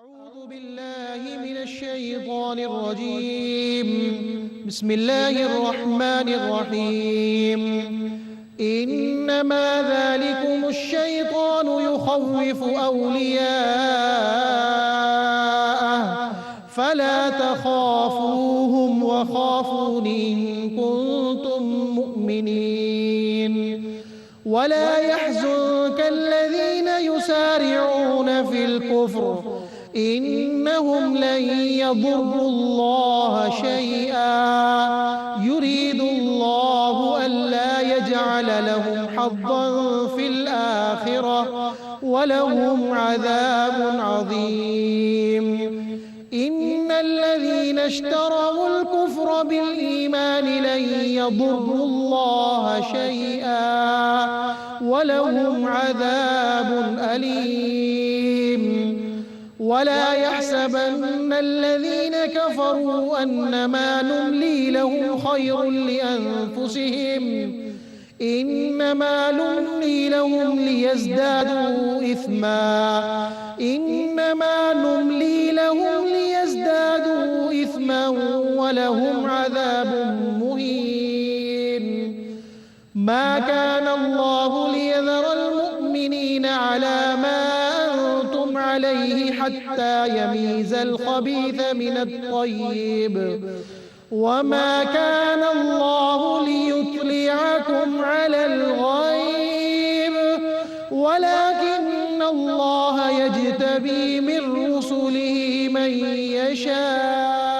أعوذ بالله من الشيطان الرجيم. بسم الله الرحمن الرحيم. إنما ذلكم الشيطان يخوف أولياءه فلا تخافوهم وخافون إن كنتم مؤمنين. ولا يحزنك الذين يسارعون في الكفر إنهم لن يضروا الله شيئا يريد الله ألا يجعل لهم حظا في الآخرة ولهم عذاب عظيم. إن الذين اشتروا الكفر بالإيمان لن يضروا الله شيئا ولهم عذاب أليم. ولا يحسبن الذين كفروا أنما نملي لهم خير لأنفسهم إنما نملي لهم ليزدادوا إثما ولهم عذاب مهين. ما كان الله ليذر المؤمنين على ما أنتم عليه حتى يميز الخبيث من الطيب وما كان الله ليطلعكم على الغيب ولكن الله يجتبي من رسله من يشاء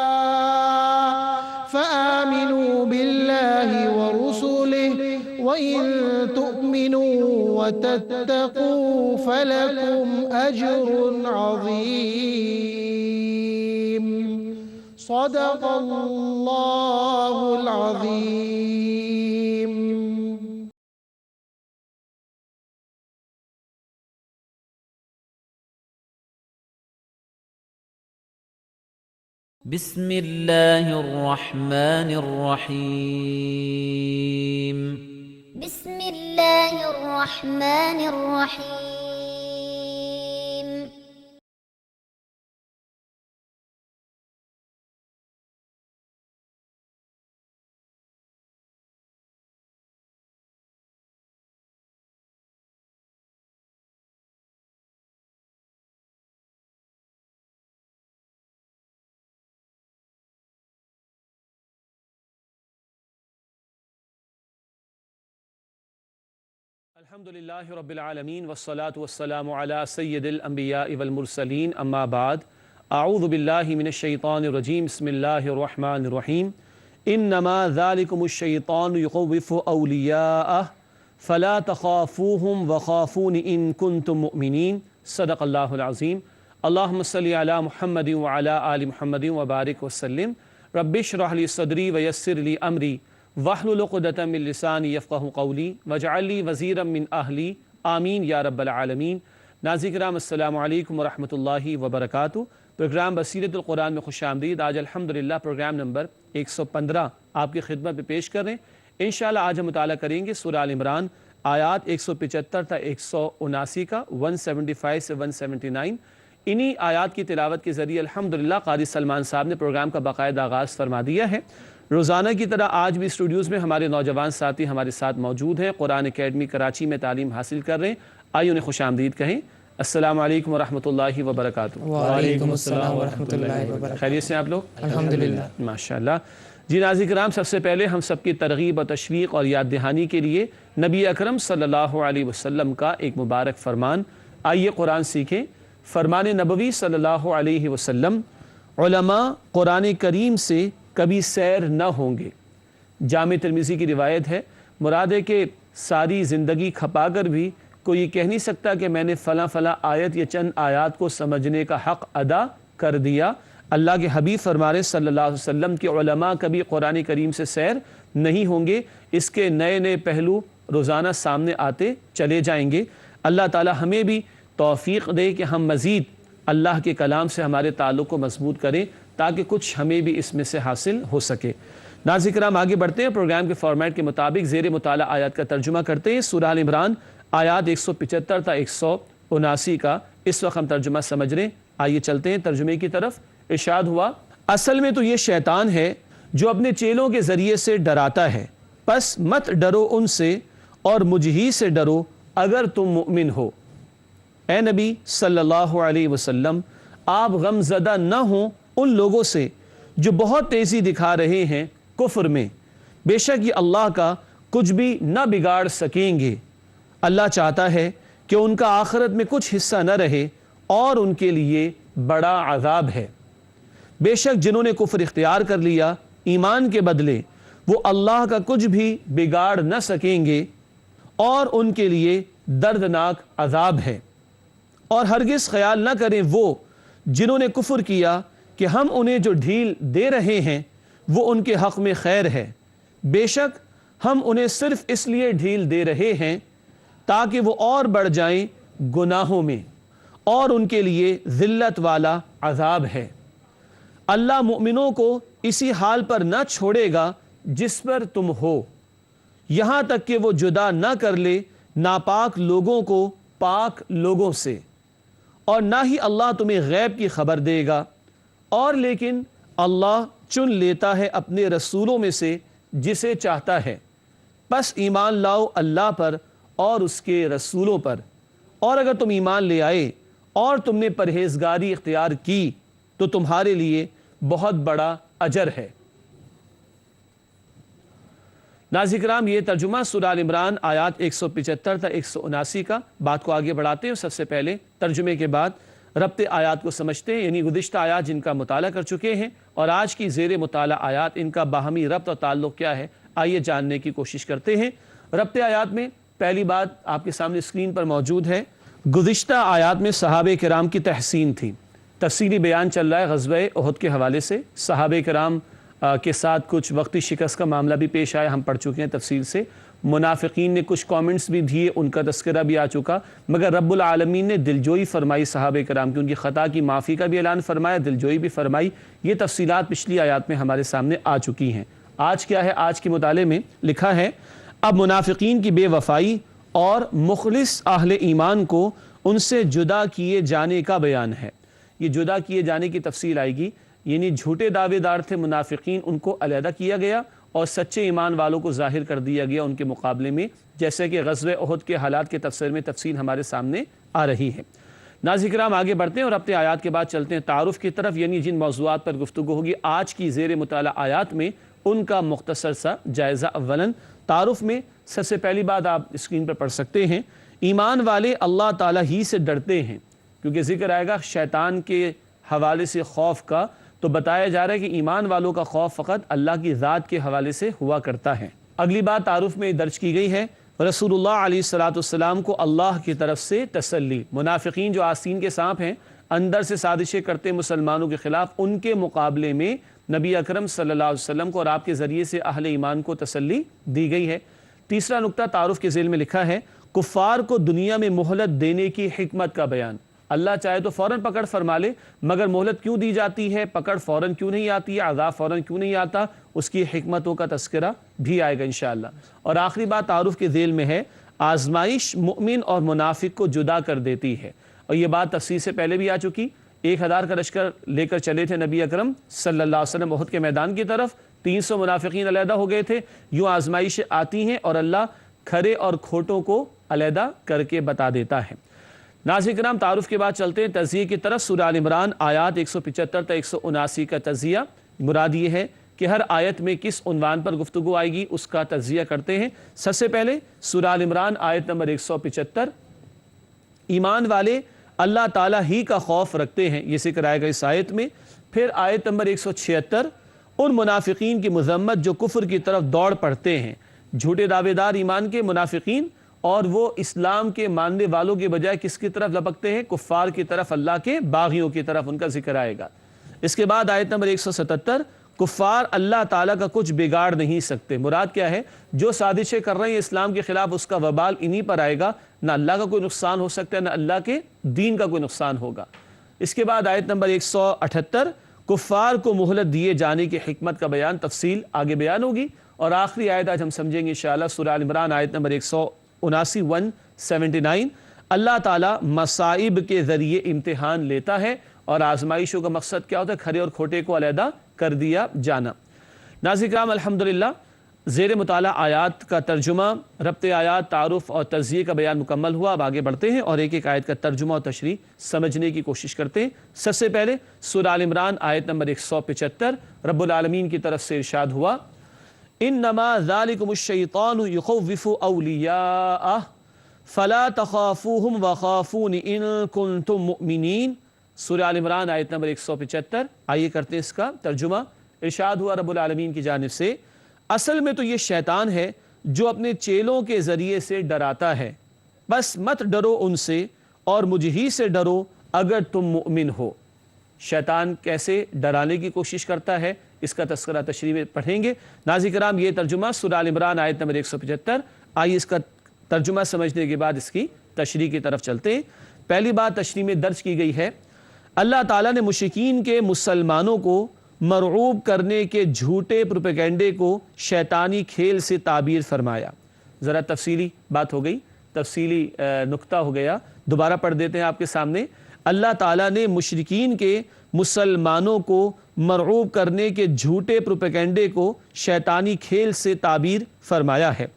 فآمنوا بالله ورسله وإن تؤمنوا وتتقوا فلكم أجر عظيم. صدق الله العظيم. بسم الله الرحمن الرحيم. بسم الله الرحمن الرحيم. الحمد للہ رب العالمین والصلاة والسلام علی سید الانبیاء والمرسلین اما بعد اعوذ باللہ من الشیطان الرجیم بسم اللہ الرحمن الرحیم انما ذالکم الشیطان یخوف اولیاءہ فلا تخافوہم وخافون ان کنتم مؤمنین. صدق اللہ العظیم. اللہم صلی علی محمد وعلی آل محمد وبارک وسلم. رب اشرح لی صدری ویسر لی امری واحلل عقدۃ من لسانی یفقہوا قولی واجعل لی وزیرا من اہلی آمین یا رب العالمین. ناظرین کرام السلام علیکم ورحمۃ اللہ وبرکاتہ. پروگرام بصیرت القرآن میں خوش آمدید. آج الحمدللہ پروگرام نمبر 115 آپ کی خدمت میں پیش کر رہے ہیں. انشاءاللہ آج ہم مطالعہ کریں گے سورہ آل عمران آیات 175 تا 179 کا 175 سے 179. انہی آیات کی تلاوت کے ذریعے الحمدللہ قاری سلمان صاحب نے پروگرام کا باقاعدہ آغاز فرما دیا ہے. روزانہ کی طرح آج بھی اسٹوڈیوز میں ہمارے نوجوان ساتھی ہمارے ساتھ موجود ہیں. قرآن اکیڈمی کراچی میں تعلیم حاصل کر رہے ہیں. آئیے انہیں خوش آمدید کہیں. السلام علیکم ورحمۃ اللہ وبرکاتہ. وعلیکم السلام ورحمۃ اللہ وبرکاتہ. خیریت سے آپ لوگ؟ الحمدللہ. ماشاءاللہ. جی ناظرین کرام، سب سے پہلے ہم سب کی ترغیب اور تشویق اور یاد دہانی کے لیے نبی اکرم صلی اللہ علیہ وسلم کا ایک مبارک فرمان آئیے قرآن سیکھیں. فرمان نبوی صلی اللہ علیہ وسلم: علماء قرآن کریم سے کبھی سیر نہ ہوں گے. جامع ترمذی کی روایت ہے. مراد ہے کہ ساری زندگی کھپا کر بھی کوئی یہ کہہ نہیں سکتا کہ میں نے فلاں فلاں آیت یا چند آیات کو سمجھنے کا حق ادا کر دیا. اللہ کے حبیب فرمانے صلی اللہ علیہ وسلم کہ علماء کبھی قرآن کریم سے سیر نہیں ہوں گے. اس کے نئے نئے پہلو روزانہ سامنے آتے چلے جائیں گے. اللہ تعالی ہمیں بھی توفیق دے کہ ہم مزید اللہ کے کلام سے ہمارے تعلق کو مضبوط کریں تاکہ کچھ ہمیں بھی اس میں سے حاصل ہو سکے. ناظرین کرام آگے بڑھتے ہیں. پروگرام کے فارمیٹ کے مطابق زیر مطالعہ آیات کا ترجمہ کرتے ہیں. سورہ آل عمران آیات 175 تا 179 کا اس وقت ہم ترجمہ سمجھ رہے ہیں. آئیے چلتے ہیں ترجمے کی طرف۔ ارشاد ہوا اصل میں تو یہ شیطان ہے جو اپنے چیلوں کے ذریعے سے ڈراتا ہے، پس مت ڈرو ان سے اور مجھ ہی سے ڈرو اگر تم مؤمن ہو۔ اے نبی صلی اللہ علیہ وسلم، آپ غم زدہ نہ ہوں ان لوگوں سے جو بہت تیزی دکھا رہے ہیں کفر میں، بے شک یہ اللہ کا کچھ بھی نہ بگاڑ سکیں گے۔ اللہ چاہتا ہے کہ ان کا آخرت میں کچھ حصہ نہ رہے اور ان کے لیے بڑا عذاب ہے۔ بے شک جنہوں نے کفر اختیار کر لیا ایمان کے بدلے، وہ اللہ کا کچھ بھی بگاڑ نہ سکیں گے اور ان کے لیے دردناک عذاب ہے۔ اور ہرگز خیال نہ کریں وہ جنہوں نے کفر کیا کہ ہم انہیں جو ڈھیل دے رہے ہیں وہ ان کے حق میں خیر ہے، بے شک ہم انہیں صرف اس لیے ڈھیل دے رہے ہیں تاکہ وہ اور بڑھ جائیں گناہوں میں، اور ان کے لیے ذلت والا عذاب ہے۔ اللہ مومنوں کو اسی حال پر نہ چھوڑے گا جس پر تم ہو، یہاں تک کہ وہ جدا نہ کر لے ناپاک لوگوں کو پاک لوگوں سے، اور نہ ہی اللہ تمہیں غیب کی خبر دے گا، اور لیکن اللہ چن لیتا ہے اپنے رسولوں میں سے جسے چاہتا ہے۔ پس ایمان لاؤ اللہ پر اور اس کے رسولوں پر، اور اگر تم ایمان لے آئے اور تم نے پرہیزگاری اختیار کی تو تمہارے لیے بہت بڑا اجر ہے۔ ناظرین کرام، یہ ترجمہ سورہ آل عمران آیات 175 تا 179 کا۔ بات کو آگے بڑھاتے ہیں، سب سے پہلے ترجمے کے بعد ربط آیات کو سمجھتے ہیں، یعنی گزشتہ آیات جن کا مطالعہ کر چکے ہیں اور آج کی زیر مطالعہ آیات، ان کا باہمی ربط اور تعلق کیا ہے، آئیے جاننے کی کوشش کرتے ہیں۔ ربط آیات میں پہلی بات آپ کے سامنے اسکرین پر موجود ہے۔ گزشتہ آیات میں صحابہ کرام کی تحسین تھی، تفصیلی بیان چل رہا ہے غزوہ احد کے حوالے سے۔ صحابہ کرام کے ساتھ کچھ وقتی شکست کا معاملہ بھی پیش آیا، ہم پڑھ چکے ہیں تفصیل سے۔ منافقین نے کچھ کامنٹس بھی دیے، ان کا تذکرہ بھی آ چکا، مگر رب العالمین نے دلجوئی فرمائی صحابہ کرام کی، ان کی خطا کی معافی کا بھی اعلان فرمایا، دلجوئی بھی فرمائی۔ یہ تفصیلات پچھلی آیات میں ہمارے سامنے آ چکی ہیں۔ آج کیا ہے؟ آج کے مطالعے میں لکھا ہے اب منافقین کی بے وفائی اور مخلص اہل ایمان کو ان سے جدا کیے جانے کا بیان ہے۔ یہ جدا کیے جانے کی تفصیل آئے گی، یعنی جھوٹے دعوے دار تھے منافقین، ان کو علیحدہ کیا گیا اور سچے ایمان والوں کو ظاہر کر دیا گیا ان کے مقابلے میں، جیسے کہ غزوہ احد کے حالات کے تفسیر میں تفصیل ہمارے سامنے آ رہی ہے۔ ناظرین کرام، آگے بڑھتے ہیں اور اپنے آیات کے بعد چلتے ہیں تعارف کی طرف، یعنی جن موضوعات پر گفتگو ہوگی آج کی زیر مطالعہ آیات میں ان کا مختصر سا جائزہ۔ اولاً تعارف میں سب سے پہلی بات آپ اسکرین پر پڑھ سکتے ہیں، ایمان والے اللہ تعالیٰ ہی سے ڈرتے ہیں، کیونکہ ذکر آئے گا شیطان کے حوالے سے خوف کا، تو بتایا جا رہا ہے کہ ایمان والوں کا خوف فقط اللہ کی ذات کے حوالے سے ہوا کرتا ہے۔ اگلی بات تعارف میں درج کی گئی ہے، رسول اللہ علیہ السلام کو اللہ کی طرف سے تسلی۔ منافقین جو آستین کے سانپ ہیں، اندر سے سازشیں کرتے مسلمانوں کے خلاف، ان کے مقابلے میں نبی اکرم صلی اللہ علیہ وسلم کو اور آپ کے ذریعے سے اہل ایمان کو تسلی دی گئی ہے۔ تیسرا نقطہ تعارف کے ذیل میں لکھا ہے، کفار کو دنیا میں مہلت دینے کی حکمت کا بیان۔ اللہ چاہے تو فوراً پکڑ فرما لے، مگر مہلت کیوں دی جاتی ہے، پکڑ فوراً کیوں نہیں آتی ہے، عذاب فوراً کیوں نہیں آتا، اس کی حکمتوں کا تذکرہ بھی آئے گا انشاءاللہ۔ اور آخری بات تعارف کے ذیل میں ہے، آزمائش مومن اور منافق کو جدا کر دیتی ہے، اور یہ بات تفصیل سے پہلے بھی آ چکی۔ 1000 کا لشکر لے کر چلے تھے نبی اکرم صلی اللہ علیہ وسلم احد کے میدان کی طرف، 300 منافقین علیحدہ ہو گئے تھے۔ یوں آزمائشیں آتی ہیں اور اللہ کھرے اور کھوٹوں کو علیحدہ کر کے بتا دیتا ہے۔ ناظرین کرام، تعارف کے بعد چلتے ہیں تجزیے کی طرف۔ سورہ آل عمران آیات 175 تا 179 کا تجزیہ، مراد یہ ہے کہ ہر آیت میں کس عنوان پر گفتگو آئے گی اس کا تجزیہ کرتے ہیں۔ سب سے پہلے سورہ آل عمران آیت نمبر 175، ایمان والے اللہ تعالیٰ ہی کا خوف رکھتے ہیں، یہ ذکر آئے گا اس آیت میں۔ پھر آیت نمبر 176، ان منافقین کی مذمت جو کفر کی طرف دوڑ پڑتے ہیں، جھوٹے دعوے دار ایمان کے منافقین، اور وہ اسلام کے ماننے والوں کے بجائے کس کی طرف لپکتے ہیں؟ کفار کی طرف، اللہ کے باغیوں کی طرف، ان کا ذکر آئے گا۔ اس کے بعد آیت نمبر 177، کفار اللہ تعالیٰ کا کچھ بگاڑ نہیں سکتے۔ مراد کیا ہے؟ جو سازشیں کر رہے ہیں اسلام کے خلاف، اس کا وبال انہی پر آئے گا، نہ اللہ کا کوئی نقصان ہو سکتا ہے، نہ اللہ کے دین کا کوئی نقصان ہوگا۔ اس کے بعد آیت نمبر 178، کفار کو مہلت دیے جانے کی حکمت کا بیان، تفصیل آگے بیان ہوگی۔ اور آخری آیت آج ہم سمجھیں گے انشاءاللہ سورہ آل عمران آیت نمبر 179، اللہ تعالیٰ مصائب کے ذریعے امتحان لیتا ہے اور آزمائشوں کا مقصد کیا ہوتا ہے؟ کھرے اور کھوٹے کو علیحدہ کر دیا جانا۔ ناظرین کرام، الحمدللہ زیر مطالعہ آیات کا ترجمہ، ربط آیات، تعارف اور تجزیے کا بیان مکمل ہوا۔ اب آگے بڑھتے ہیں اور ایک ایک آیت کا ترجمہ اور تشریح سمجھنے کی کوشش کرتے ہیں۔ سب سے پہلے سورہ آل عمران آیت نمبر 175، رب العالمین کی طرف سے ارشاد ہوا انما ذالکم الشیطان یخوف اولیاءہ فلا تخافوہم وخافون ان کنتم مؤمنین۔ سورہ آل عمران آیت نمبر 175۔ آئیے کرتے ہیں اس کا ترجمہ۔ ارشاد ہوا رب العالمین کی جانب سے، اصل میں تو یہ شیطان ہے جو اپنے چیلوں کے ذریعے سے ڈراتا ہے، بس مت ڈرو ان سے اور مجھ ہی سے ڈرو اگر تم مؤمن ہو۔ شیطان کیسے ڈرانے کی کوشش کرتا ہے، اس کا تذکرہ تشریح میں پڑھیں گے۔ ناظرین کرام، یہ ترجمہ سورہ آل عمران آیت نمبر 175۔ آئیے اس کا ترجمہ سمجھنے کے بعد اس کی تشریح کی طرف چلتے ہیں۔ پہلی بات تشریح میں درج کی گئی ہے، اللہ تعالیٰ نے مشرکین کے مسلمانوں کو مرعوب کرنے کے جھوٹے پروپیگنڈے کو شیطانی کھیل سے تعبیر فرمایا۔ ذرا تفصیلی بات ہو گئی، تفصیلی نقطہ ہو گیا، دوبارہ پڑھ دیتے ہیں آپ کے سامنے۔ اللہ تعالیٰ نے مشرکین کے مسلمانوں کو مرعوب کرنے کے جھوٹے پروپیگنڈے کو شیطانی کھیل سے تعبیر فرمایا ہے۔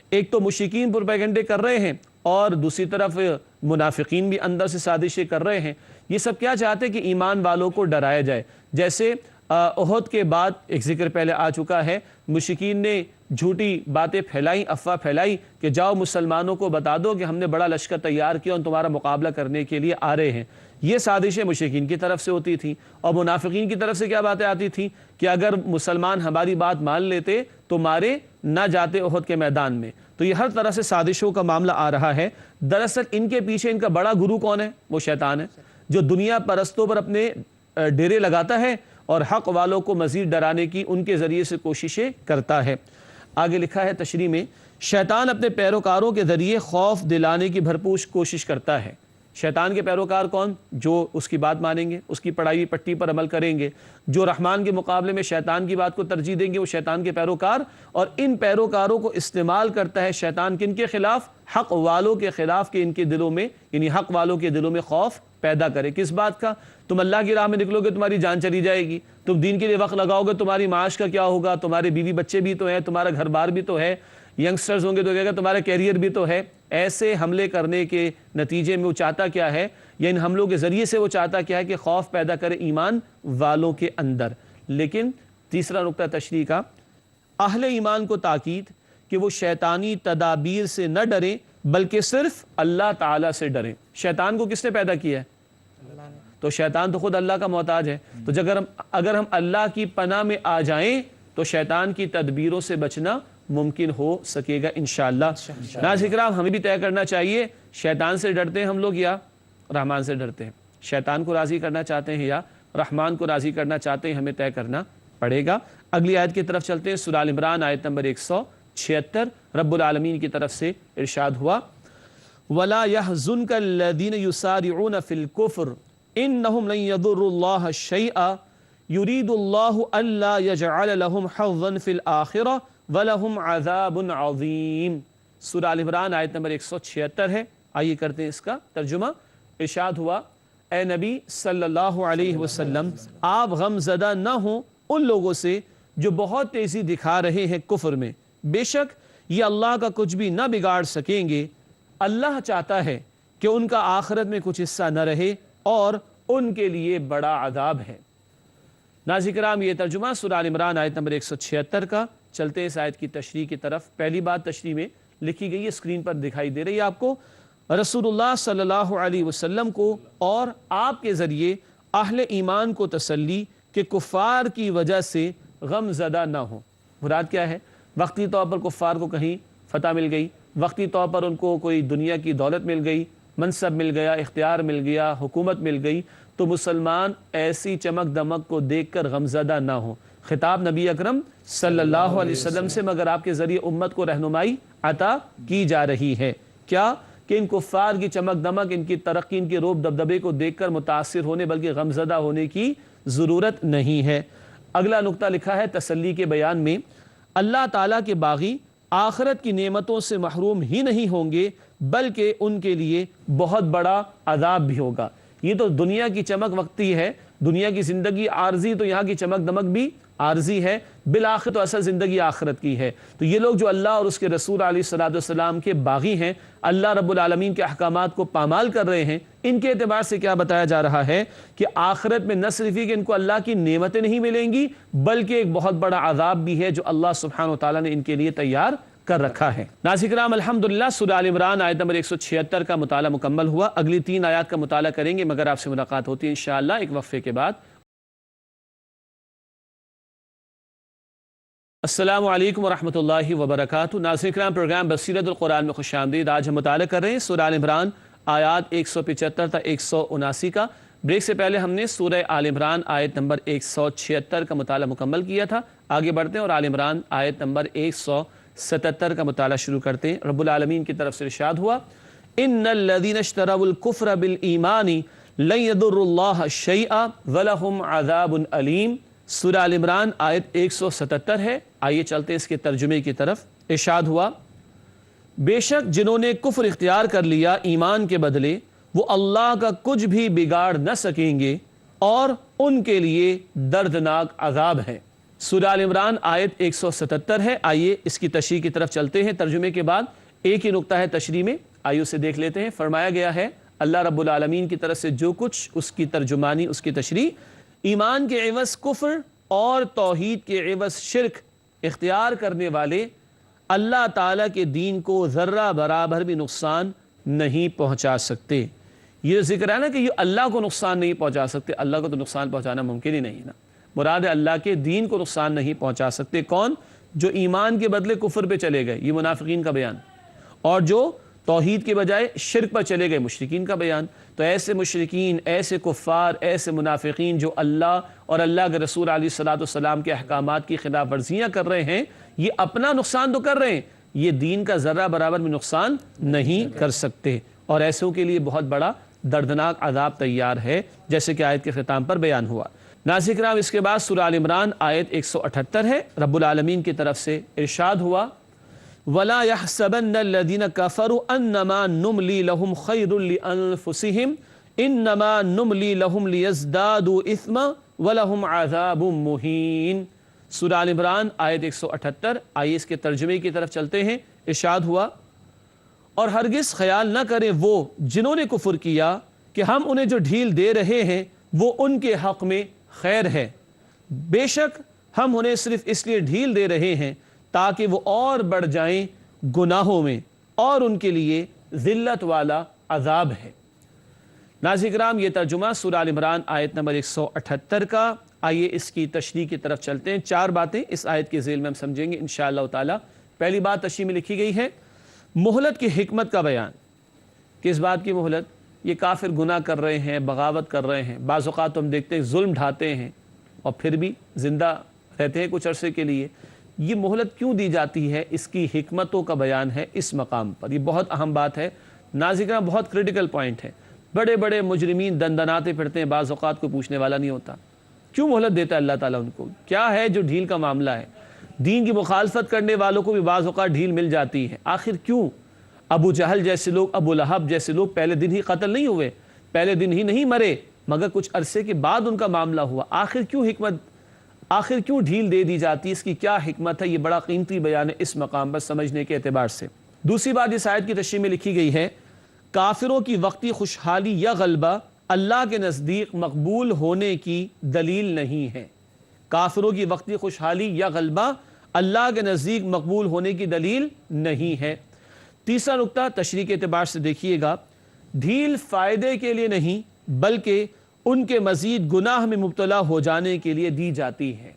ایک تو مشرکین پروپیگنڈے کر رہے ہیں اور دوسری طرف منافقین بھی اندر سے سازشیں کر رہے ہیں۔ یہ سب کیا چاہتے ہیں کہ ایمان والوں کو ڈرایا جائے۔ جیسے احد کے بعد ایک ذکر پہلے آ چکا ہے، مشرکین نے جھوٹی باتیں پھیلائیں، افواہ پھیلائی کہ جاؤ مسلمانوں کو بتا دو کہ ہم نے بڑا لشکر تیار کیا اور تمہارا مقابلہ کرنے کے لیے آ رہے ہیں۔ یہ سازشیں مشرکین کی طرف سے ہوتی تھیں، اور منافقین کی طرف سے کیا باتیں آتی تھیں کہ اگر مسلمان ہماری بات مان لیتے تو مارے نہ جاتے احد کے میدان میں۔ تو یہ ہر طرح سے سازشوں کا معاملہ آ رہا ہے۔ دراصل ان کے پیچھے ان کا بڑا گرو کون ہے؟ وہ شیطان ہے، جو دنیا پرستوں پر اپنے ڈیرے لگاتا ہے اور حق والوں کو مزید ڈرانے کی ان کے ذریعے سے کوششیں کرتا ہے۔ آگے لکھا ہے تشریح میں، شیطان اپنے پیروکاروں کے ذریعے خوف دلانے کی بھرپور کوشش کرتا ہے۔ شیطان کے پیروکار کون؟ جو اس کی بات مانیں گے، اس کی پڑھائی پٹی پر عمل کریں گے، جو رحمان کے مقابلے میں شیطان کی بات کو ترجیح دیں گے، وہ شیطان کے پیروکار۔ اور ان پیروکاروں کو استعمال کرتا ہے شیطان کن کے خلاف؟ حق والوں کے خلاف، کہ ان کے دلوں میں، یعنی حق والوں کے دلوں میں خوف پیدا کرے۔ کس بات کا؟ تم اللہ کی راہ میں نکلو گے تمہاری جان چلی جائے گی، تم دین کے لیے وقت لگاؤ گے تمہاری معاش کا کیا ہوگا، تمہارے بیوی بچے بھی تو ہیں، تمہارا گھر بار بھی تو ہے، ینگسٹرز ہوں گے تو کہے گا تمہارا کیریئر بھی تو ہے۔ ایسے حملے کرنے کے نتیجے میں وہ چاہتا کیا ہے، یا ان حملوں کے ذریعے سے وہ چاہتا کیا ہے کہ خوف پیدا کرے ایمان والوں کے اندر۔ لیکن تیسرا نقطہ تشریح کا، اہل ایمان کو تاکید کہ وہ شیطانی تدابیر سے نہ ڈریں بلکہ صرف اللہ تعالیٰ سے ڈریں۔ شیطان کو کس نے پیدا کیا ہے؟ تو شیطان تو خود اللہ کا محتاج ہے۔ تو اگر ہم اللہ کی پناہ میں آ جائیں تو شیطان کی تدبیروں سے بچنا ممکن ہو سکے گا انشاءاللہ۔ ناظرین کرام، ہمیں بھی طے کرنا چاہیے شیطان سے ڈرتے ہیں ہم لوگ یا رحمان سے ڈرتے ہیں؟ شیطان کو راضی کرنا چاہتے ہیں یا رحمان کو راضی کرنا چاہتے ہیں؟ ہمیں طے کرنا پڑے گا۔ اگلی آیت کی طرف چلتے ہیں، سورہ آل عمران آیت نمبر 176۔ رب العالمین کی طرف سے ارشاد ہوا وَلَا يَحْزُنْكَ الَّذِينَ يُسَارِعُونَ فِي الْكُفْرِ إِنَّهُمْ لَن يَضُرُّوا اللَّهَ شَيْئًا يُرِيدُ اللَّهُ أَلَّا يَجْعَلَ لَهُمْ حَظًّا فِي الْآخِرَةِ وَلَهُمْ عَذَابٌ عَظِيمٌ۔ سورہ آل عمران آیت نمبر 176 ہے۔ آئیے کرتے ہیں اس کا ترجمہ۔ ارشاد ہوا، اے نبی صلی اللہ علیہ وسلم، آپ غم زدہ نہ ہوں ان لوگوں سے جو بہت تیزی دکھا رہے ہیں کفر میں، بے شک یہ اللہ کا کچھ بھی نہ بگاڑ سکیں گے۔ اللہ چاہتا ہے کہ ان کا آخرت میں کچھ حصہ نہ رہے اور ان کے لیے بڑا عذاب ہے۔ ناظرین کرام، یہ ترجمہ سورہ آل عمران آیت نمبر 176 کا۔ چلتے اس آیت کی تشریح کی طرف۔ پہلی بات تشریح میں لکھی گئی ہے، اسکرین پر دکھائی دے رہی ہے آپ کو، رسول اللہ صلی اللہ علیہ وسلم کو اور آپ کے ذریعے اہل ایمان کو تسلی کہ کفار کی وجہ سے غم زدہ نہ ہوں۔ مراد کیا ہے؟ وقتی طور پر کفار کو کہیں فتح مل گئی، وقتی طور پر ان کو کوئی دنیا کی دولت مل گئی، منصب مل گیا، اختیار مل گیا، حکومت مل گئی، تو مسلمان ایسی چمک دمک کو دیکھ کر غمزدہ نہ ہوں۔ خطاب نبی اکرم صلی اللہ علیہ وسلم سے، مگر آپ کے ذریعے امت کو رہنمائی عطا کی جا رہی ہے۔ کیا کہ ان کفار کی چمک دمک، ان کی ترقی، ان کے روب دبدبے کو دیکھ کر متاثر ہونے بلکہ غمزدہ ہونے کی ضرورت نہیں ہے۔ اگلا نقطہ لکھا ہے تسلی کے بیان میں، اللہ تعالیٰ کے باغی آخرت کی نعمتوں سے محروم ہی نہیں ہوں گے بلکہ ان کے لیے بہت بڑا عذاب بھی ہوگا۔ یہ تو دنیا کی چمک وقتی ہے، دنیا کی زندگی عارضی، تو یہاں کی چمک دمک بھی عارضی ہے، بالآخر تو اصل زندگی آخرت کی ہے۔ تو یہ لوگ جو اللہ اور اس کے رسول علیہ السلام کے باغی ہیں، اللہ رب العالمین کے احکامات کو پامال کر رہے ہیں، ان کے اعتبار سے کیا بتایا جا رہا ہے کہ آخرت میں نہ صرف کہ ان کو اللہ کی نعمتیں نہیں ملیں گی، بلکہ ایک بہت بڑا عذاب بھی ہے جو اللہ سبحانہ وتعالی نے ان کے لیے تیار کر رکھا ہے۔ ناظرین کرام، الحمدللہ سورہ آل عمران آیت نمبر 176 کا مطالعہ مکمل ہوا۔ اگلی 3 آیات کا مطالعہ کریں گے مگر آپ سے ملاقات ہوتی ہے انشاءاللہ ایک وقفے کے بعد۔ السلام علیکم ورحمۃ اللہ وبرکاتہ۔ ناظرین کرام، پروگرام بصیرت القرآن میں خوش آمدید۔ آج ہم مطالعہ کر رہے ہیں سورہ آل عمران آیات 175 تا 179 کا۔ بریک سے پہلے ہم نے سورہ آل عمران آیت نمبر 176 کا مطالعہ مکمل کیا تھا۔ آگے بڑھتے ہیں اور آل عمران آیت نمبر 177 کا مطالعہ شروع کرتے ہیں۔ رب العالمین کی طرف سے ارشاد ہوا، ان الذین اشتروا الکفر بالایمان لن یضروا اللہ شیئا ولہم عذاب علیم۔ سورہ آل عمران آیت 177 ہے۔ آئیے چلتے اس کے ترجمے کی طرف۔ ارشاد ہوا، بے شک جنہوں نے کفر اختیار کر لیا ایمان کے بدلے، وہ اللہ کا کچھ بھی بگاڑ نہ سکیں گے اور ان کے لیے دردناک عذاب ہے۔ سورہ آل عمران آیت 177 ہے۔ آئیے اس کی تشریح کی طرف چلتے ہیں۔ ترجمے کے بعد ایک ہی نقطہ ہے تشریح میں، آئیے اسے دیکھ لیتے ہیں۔ فرمایا گیا ہے اللہ رب العالمین کی طرف سے جو کچھ اس کی ترجمانی، اس کی تشریح، ایمان کے عوض کفر اور توحید کے عوض شرک اختیار کرنے والے اللہ تعالیٰ کے دین کو ذرہ برابر بھی نقصان نہیں پہنچا سکتے۔ یہ ذکر ہے نا کہ یہ اللہ کو نقصان نہیں پہنچا سکتے، اللہ کو تو نقصان پہنچانا ممکن ہی نہیں نا، مراد ہے اللہ کے دین کو نقصان نہیں پہنچا سکتے۔ کون؟ جو ایمان کے بدلے کفر پہ چلے گئے، یہ منافقین کا بیان، اور جو توحید کے بجائے شرک پر چلے گئے، مشرکین کا بیان۔ تو ایسے مشرکین، ایسے کفار، ایسے منافقین جو اللہ اور اللہ کے رسول علیہ السلام کے احکامات کی خلاف ورزیاں کر رہے ہیں، یہ اپنا نقصان تو کر رہے ہیں، یہ دین کا ذرہ برابر بھی نقصان نہیں کر سکتے، اور ایسوں کے لیے بہت بڑا دردناک عذاب تیار ہے، جیسے کہ آیت کے ختام پر بیان ہوا۔ ناظرین کرام، اس کے بعد سورہ آل عمران آیت 178 ہے۔ رب العالمین کی طرف سے ارشاد ہوا، وَلَا يَحْسَبَنَّ الَّذِينَ كَفَرُوا أَنَّمَا نُمْلِي لَهُمْ خَيْرٌ لِأَنفُسِهِمْ إِنَّمَا نُمْلِي لَهُمْ لِيَزْدَادُوا إِثْمًا وَلَهُمْ عَذَابٌ مُهِينٌ۔ سورہ آل عمران آیت 178۔ آئیے اس کے ترجمے کی طرف چلتے ہیں۔ ارشاد ہوا، اور ہرگز خیال نہ کریں وہ جنہوں نے کفر کیا کہ ہم انہیں جو ڈھیل دے رہے ہیں وہ ان کے حق میں خیر ہے، بے شک ہم انہیں صرف اس لیے ڈھیل دے رہے ہیں تاکہ وہ اور بڑھ جائیں گناہوں میں، اور ان کے لیے ذلت والا عذاب ہے۔ ناظرین کرام، یہ ترجمہ سورہ آل عمران آیت نمبر 178 کا۔ آئیے اس کی تشریح کی طرف چلتے ہیں۔ 4 باتیں اس آیت کے ذیل میں ہم سمجھیں گے انشاءاللہ تعالی۔ پہلی بات تشریح میں لکھی گئی ہے مہلت کی حکمت کا بیان۔ کس بات کی مہلت؟ یہ کافر گناہ کر رہے ہیں، بغاوت کر رہے ہیں، بعض اوقات ہم دیکھتے ہیں ظلم ڈھاتے ہیں اور پھر بھی زندہ رہتے ہیں کچھ عرصے کے لیے۔ یہ مہلت کیوں دی جاتی ہے؟ اس کی حکمتوں کا بیان ہے اس مقام پر۔ یہ بہت اہم بات ہے ناظرین، بہت کریٹیکل پوائنٹ ہے۔ بڑے بڑے مجرمین دندناتے پھرتے ہیں، بعض اوقات کوئی پوچھنے والا نہیں ہوتا، کیوں مہلت دیتا ہے اللہ تعالیٰ ان کو؟ کیا ہے جو ڈھیل کا معاملہ ہے؟ دین کی مخالفت کرنے والوں کو بھی بعض اوقات ڈھیل مل جاتی ہے، آخر کیوں؟ ابو جہل جیسے لوگ، ابو لہب جیسے لوگ پہلے دن ہی قتل نہیں ہوئے، پہلے دن ہی نہیں مرے، مگر کچھ عرصے کے بعد ان کا معاملہ ہوا۔ آخر کیوں حکمت، آخر کیوں ڈھیل دے دی جاتی ہے؟ اس کی کیا حکمت ہے؟ یہ بڑا قیمتی بیان ہے اس مقام پر سمجھنے کے اعتبار سے۔ دوسری بات اس آیت کی تشریح میں لکھی گئی ہے، کافروں کی وقتی خوشحالی یا غلبہ اللہ کے نزدیک مقبول ہونے کی دلیل نہیں ہے۔ کافروں کی وقتی خوشحالی یا غلبہ اللہ کے نزدیک مقبول ہونے کی دلیل نہیں ہے۔ تیسرا نقطہ تشریح کے اعتبار سے دیکھیے گا، ڈھیل فائدے کے لیے نہیں بلکہ ان کے مزید گناہ میں مبتلا ہو جانے کے لیے دی جاتی ہے۔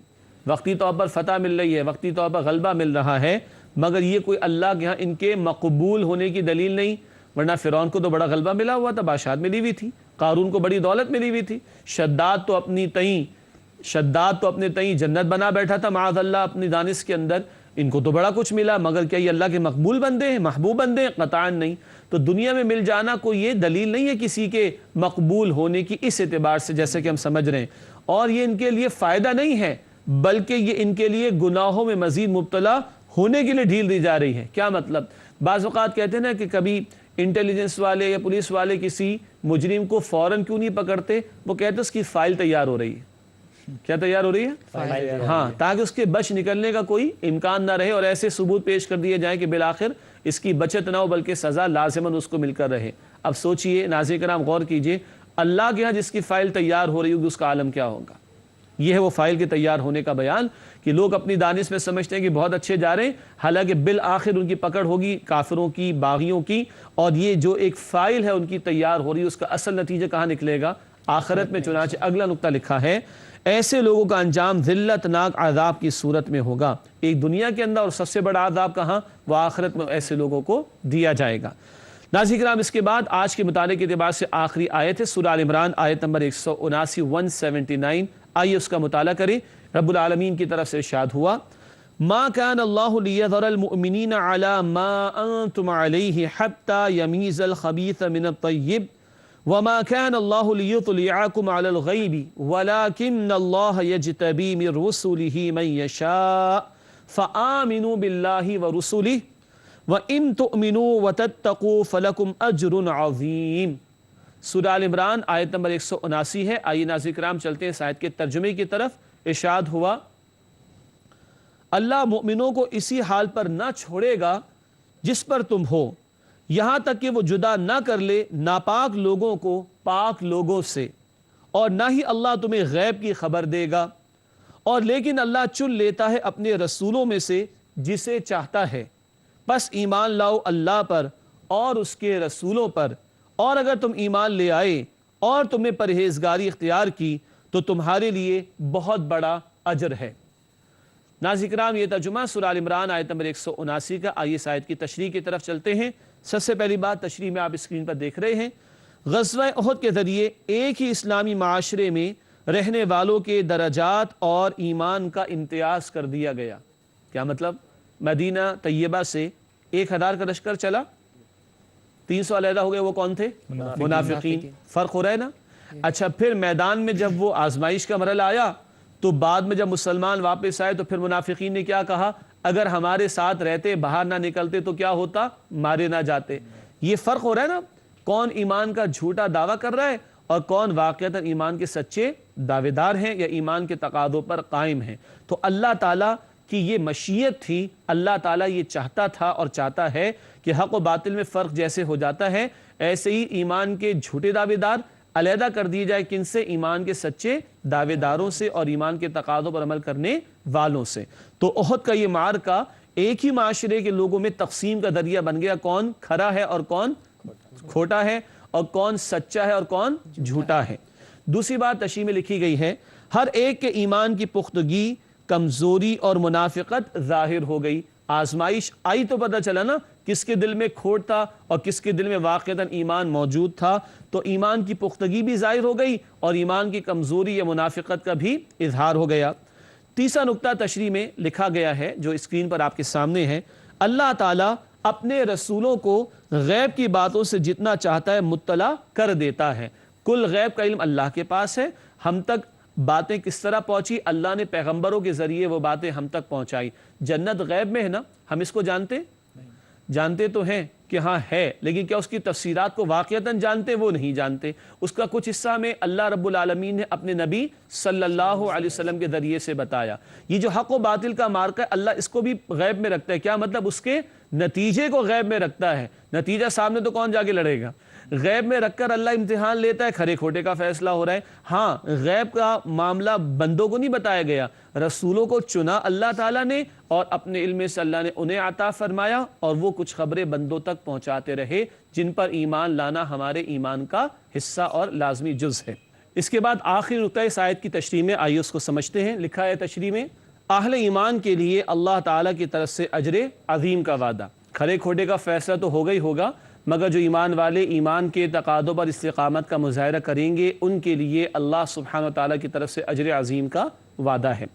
وقتی طور پر فتح مل رہی ہے، وقتی طور پر غلبہ مل رہا ہے، مگر یہ کوئی اللہ کے ہاں ان کے مقبول ہونے کی دلیل نہیں۔ ورنہ فرعون کو تو بڑا غلبہ ملا ہوا تھا، بادشاہت ملی ہوئی تھی، قارون کو بڑی دولت ملی ہوئی تھی، شداد تو اپنے تئیں جنت بنا بیٹھا تھا معاذ اللہ اپنی دانش کے اندر، ان کو تو بڑا کچھ ملا، مگر کیا یہ اللہ کے مقبول بندے ہیں، محبوب بندے ہیں؟ قطعاً نہیں۔ تو دنیا میں مل جانا کوئی یہ دلیل نہیں ہے کسی کے مقبول ہونے کی، اس اعتبار سے جیسے کہ ہم سمجھ رہے ہیں، اور یہ ان کے لیے فائدہ نہیں ہے بلکہ یہ ان کے لیے گناہوں میں مزید مبتلا ہونے کے لیے ڈھیل دی جا رہی ہے۔ کیا مطلب؟ بعض اوقات کہتے ہیں نا کہ کبھی انٹیلیجنس والے یا پولیس والے کسی مجرم کو فوراً کیوں نہیں پکڑتے؟ وہ کہتے اس کی فائل تیار ہو رہی ہے. کیا تیار ہو رہی ہے؟ ہاں، تاکہ اس کے بچ نکلنے کا کوئی امکان نہ رہے اور ایسے ثبوت پیش کر دیے جائیں کہ بالآخر اس کی بچت نہ ہو بلکہ سزا لازماً اس کو مل کر رہے. اب سوچئے ناظرین کرام، غور کیجئے، اللہ کے ہاں جس کی فائل تیار ہو رہی ہوگی اس کا عالم کیا ہوگا. یہ ہے وہ فائل کے تیار ہونے کا بیان کہ لوگ اپنی دانش میں سمجھتے ہیں کہ بہت اچھے جا رہے ہیں، حالانکہ بالآخر ان کی پکڑ ہوگی کافروں کی، باغیوں کی، اور یہ جو ایک فائل ہے ان کی تیار ہو رہی ہے اس کا اصل نتیجہ کہاں نکلے گا؟ آخرت میں. چنانچہ اگلا نقطہ لکھا ہے، ایسے لوگوں کا انجام ذلت ناک عذاب کی صورت میں ہوگا. ایک دنیا کے اندر، اور سب سے بڑا عذاب کہاں؟ وہ آخرت میں ایسے لوگوں کو دیا جائے گا. ناظرین کرام، اس کے بعد آج کے مطالعے کے اعتبار سے آخری آیت ہے سورہ آل عمران، آیت نمبر 179 179. آئیے اس کا مطالعہ کریں. رب العالمین کی طرف سے ارشاد ہوا، ما كان الله ليذر المؤمنين على ما انتم عليه حتى يميز الخبيث من الطيب وما كان الله ليطلعكم على الغيب ولكن الله يجتبي من رسله من يشاء فآمنوا بالله ورسله وإن تؤمنوا وتتقوا فلكم أجر عظيم. سورہ آل عمران آیت نمبر 179 ہے. آئیے ناظرین کرام چلتے ہیں اس آیت کے ترجمے کی طرف. ارشاد ہوا، اللہ مومنوں کو اسی حال پر نہ چھوڑے گا جس پر تم ہو، یہاں تک کہ وہ جدا نہ کر لے ناپاک لوگوں کو پاک لوگوں سے، اور نہ ہی اللہ تمہیں غیب کی خبر دے گا، اور لیکن اللہ چن لیتا ہے اپنے رسولوں میں سے جسے چاہتا ہے. پس ایمان لاؤ اللہ پر اور اس کے رسولوں پر، اور اگر تم ایمان لے آئے اور تم نے پرہیزگاری اختیار کی تو تمہارے لیے بہت بڑا اجر ہے. ناظرین کرام، یہ ترجمہ سورہ آل عمران آیت نمبر 179 کا. آئیے اس آیت کی تشریح کی طرف چلتے ہیں. سب سے پہلی بات تشریح میں آپ اسکرین پر دیکھ رہے ہیں، غزوہ احد کے ذریعے ایک ہی اسلامی معاشرے میں رہنے والوں کے درجات اور ایمان کا امتیاز کر دیا گیا. کیا مطلب؟ مدینہ طیبہ سے 1000 کا لشکر چلا، 300 علیحدہ ہو گئے. وہ کون تھے؟ منافقین. فرق ہو رہا ہے نا؟ اچھا، پھر میدان میں جب وہ آزمائش کا مرحلہ آیا تو بعد میں جب مسلمان واپس آئے تو پھر منافقین نے کیا کہا؟ اگر ہمارے ساتھ رہتے، باہر نہ نکلتے تو کیا ہوتا؟ مارے نہ جاتے. یہ فرق ہو رہا ہے نا، کون ایمان کا جھوٹا دعویٰ کر رہا ہے اور کون واقعتاً ایمان کے سچے دعوے دار ہیں یا ایمان کے تقاضوں پر قائم ہیں. تو اللہ تعالیٰ کی یہ مشیت تھی، اللہ تعالیٰ یہ چاہتا تھا اور چاہتا ہے کہ حق و باطل میں فرق جیسے ہو جاتا ہے ایسے ہی ایمان کے جھوٹے دعوے دار علیحدہ کر دیے جائے. کن سے؟ ایمان کے سچے دعوے داروں سے اور ایمان کے تقاضوں پر عمل کرنے والوں سے. تو احد کا یہ معرکہ ایک ہی معاشرے کے لوگوں میں تقسیم کا ذریعہ بن گیا، کون کھرا ہے اور کون کھوٹا ہے، اور کون سچا ہے اور کون جھوٹا ہے. دوسری بات تشریح میں لکھی گئی ہے، ہر ایک کے ایمان کی پختگی، کمزوری اور منافقت ظاہر ہو گئی. آزمائش آئی تو پتہ چلا نا کس کے دل میں کھوٹ تھا اور کس کے دل میں واقعتاً ایمان موجود تھا. تو ایمان کی پختگی بھی ظاہر ہو گئی اور ایمان کی کمزوری یا منافقت کا بھی اظہار ہو گیا. تیسرا نقطہ تشریح میں لکھا گیا ہے جو اسکرین پر آپ کے سامنے ہے، اللہ تعالیٰ اپنے رسولوں کو غیب کی باتوں سے جتنا چاہتا ہے مطلع کر دیتا ہے. کل غیب کا علم اللہ کے پاس ہے. ہم تک باتیں کس طرح پہنچی؟ اللہ نے پیغمبروں کے ذریعے وہ باتیں ہم تک پہنچائی. جنت غیب میں ہے نا، ہم اس کو جانتے تو ہیں کہ ہاں ہے، لیکن کیا اس کی تفسیرات کو واقعتاً جانتے؟ وہ نہیں جانتے. اس کا کچھ حصہ میں اللہ رب العالمین نے اپنے نبی صلی اللہ علیہ وسلم کے ذریعے سے بتایا. یہ جو حق و باطل کا معرکہ ہے اللہ اس کو بھی غیب میں رکھتا ہے. کیا مطلب؟ اس کے نتیجے کو غیب میں رکھتا ہے. نتیجہ سامنے تو کون جا کے لڑے گا؟ غیب میں رکھ کر اللہ امتحان لیتا ہے، کھرے کھوٹے کا فیصلہ ہو رہا ہے. ہاں، غیب کا معاملہ بندوں کو نہیں بتایا گیا، رسولوں کو چنا اللہ تعالیٰ نے اور اپنے علم سے اللہ نے انہیں عطا فرمایا اور وہ کچھ خبریں بندوں تک پہنچاتے رہے جن پر ایمان لانا ہمارے ایمان کا حصہ اور لازمی جز ہے. اس کے بعد آخری نقطہ اس آیت کی تشریح میں، آئیے اس کو سمجھتے ہیں. لکھا ہے تشریح میں، اہل ایمان کے لیے اللہ تعالیٰ کی طرف سے اجر عظیم کا وعدہ. کھرے کھوٹے کا فیصلہ تو ہوگا ہی ہوگا، مگر جو ایمان والے ایمان کے تقاضوں پر استقامت کا مظاہرہ کریں گے ان کے لیے اللہ سبحانہ وتعالیٰ کی طرف سے اجر عظیم کا وعدہ ہے.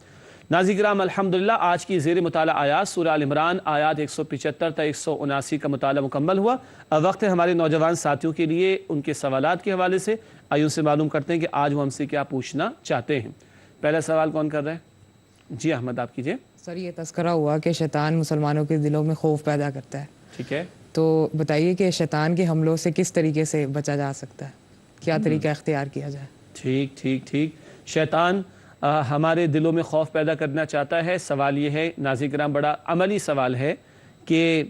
ناظرین کرام، الحمدللہ آج کی زیر مطالعہ آیات سورہ آل عمران آیات 175 تا 179 کا مطالعہ مکمل ہوا. اب وقت ہے ہمارے نوجوان ساتھیوں کے لیے ان کے سوالات کے حوالے سے. آئیے ان سے معلوم کرتے ہیں کہ آج وہ ہم سے کیا پوچھنا چاہتے ہیں. پہلا سوال کون کر رہا ہے؟ جی احمد، آپ کیجئے. سر، یہ تذکرہ ہوا کہ شیطان مسلمانوں کے دلوں میں خوف پیدا کرتا ہے. ٹھیک ہے. تو بتائیے کہ شیطان کے حملوں سے کس طریقے سے بچا جا سکتا ہے، کیا طریقہ اختیار کیا جائے؟ ٹھیک شیطان ہمارے دلوں میں خوف پیدا کرنا چاہتا ہے۔ سوال یہ ہے ناظرین کرام، بڑا عملی سوال ہے کہ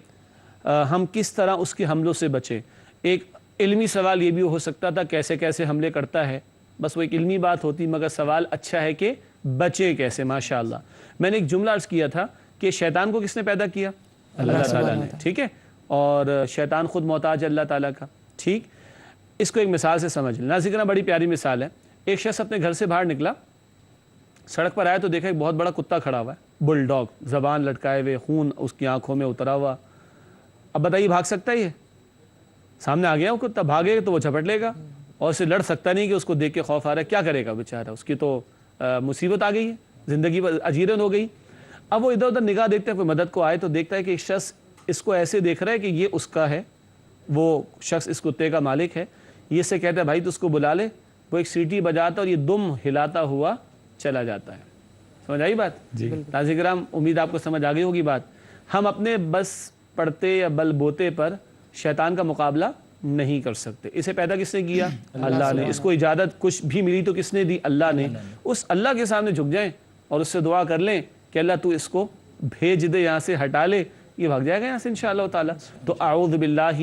ہم کس طرح اس کے حملوں سے بچیں۔ ایک علمی سوال یہ بھی ہو سکتا تھا کیسے کیسے حملے کرتا ہے، بس وہ ایک علمی بات ہوتی، مگر سوال اچھا ہے کہ بچے کیسے۔ ماشاءاللہ میں نے ایک جملہ عرض کیا تھا کہ شیطان کو کس نے پیدا کیا؟ اللہ تعالیٰ نے، ٹھیک ہے، اور شیطان خود محتاج اللہ تعالیٰ کا، ٹھیک۔ اس کو ایک مثال سے سمجھ لیں، ناظرین کرام بڑی پیاری مثال ہے۔ ایک شخص اپنے گھر سے باہر نکلا، سڑک پر آیا تو دیکھا ایک بہت بڑا کتا کھڑا ہوا ہے، بل ڈاگ، زبان لٹکائے ہوئے، خون اس کی آنکھوں میں اترا ہوا۔ اب بتائیے بھاگ سکتا ہے یہ؟ سامنے آ گیا وہ کتا، بھاگے تو وہ جھپٹ لے گا، اور اسے لڑ سکتا نہیں کہ اس کو دیکھ کے خوف آ رہا ہے، کیا کرے گا بیچارہ، اس کی تو مصیبت آ گئی ہے، زندگی اجیرن ہو گئی۔ اب وہ ادھر ادھر نگاہ دیکھتا ہے، کوئی مدد کو آئے تو دیکھتا ہے کہ ایک شخص اس کو ایسے دیکھ رہا ہے کہ یہ اس کا ہے، وہ شخص اس کتے کا مالک ہے۔ یہ سے کہتا ہے بھائی تو اس کو بلا لے، وہ ایک سیٹی بجاتا ہے اور یہ دم ہلاتا ہوا چلا جاتا ہے۔ سمجھ آئی بات؟ جی ناظرین کرام، امید آپ کو سمجھ آ گئی ہوگی بات۔ ہم اپنے بس پڑتے یا بل بوتے پر شیطان کا مقابلہ نہیں کر سکتے۔ اسے پیدا کس نے کیا؟ اللہ نے۔ اس کو اجازت کچھ بھی ملی تو کس نے دی؟ اللہ نے۔ اس اللہ کے سامنے جھک جائیں اور اس سے دعا کر لیں کہ اللہ تو اس کو بھیج دے، یہاں سے ہٹا لے، یہ بھاگ جائے گا یہاں سے انشاءاللہ تعالی۔ تو اعوذ باللہ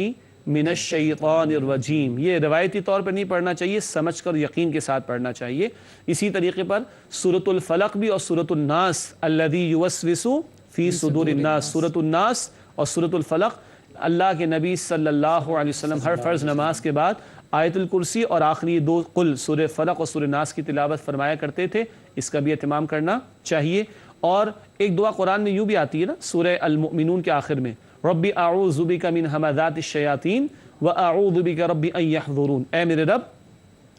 من الشیطان الرجیم، یہ روایتی طور پر نہیں پڑھنا چاہیے، سمجھ کر یقین کے ساتھ پڑھنا چاہیے۔ اسی طریقے پر سورۃ الفلق بھی اور سورۃ الناس، الذی یوسوس فی صدور الناس، سورۃ الناس اور سورۃ الفلق، اللہ کے نبی صلی اللہ علیہ وسلم ہر فرض نماز کے بعد آیت الکرسی اور آخری دو قل، سورہ فلق اور سورہ ناس کی تلاوت فرمایا کرتے تھے۔ اس کا بھی اہتمام کرنا چاہیے۔ اور ایک دعا قرآن میں یوں بھی آتی ہے نا، سورہ المؤمنون کے آخر میں، ربی اعوذ بک من ہمزات الشیاطین واعوذ بک ربی ان یحضرون، اے میرے رب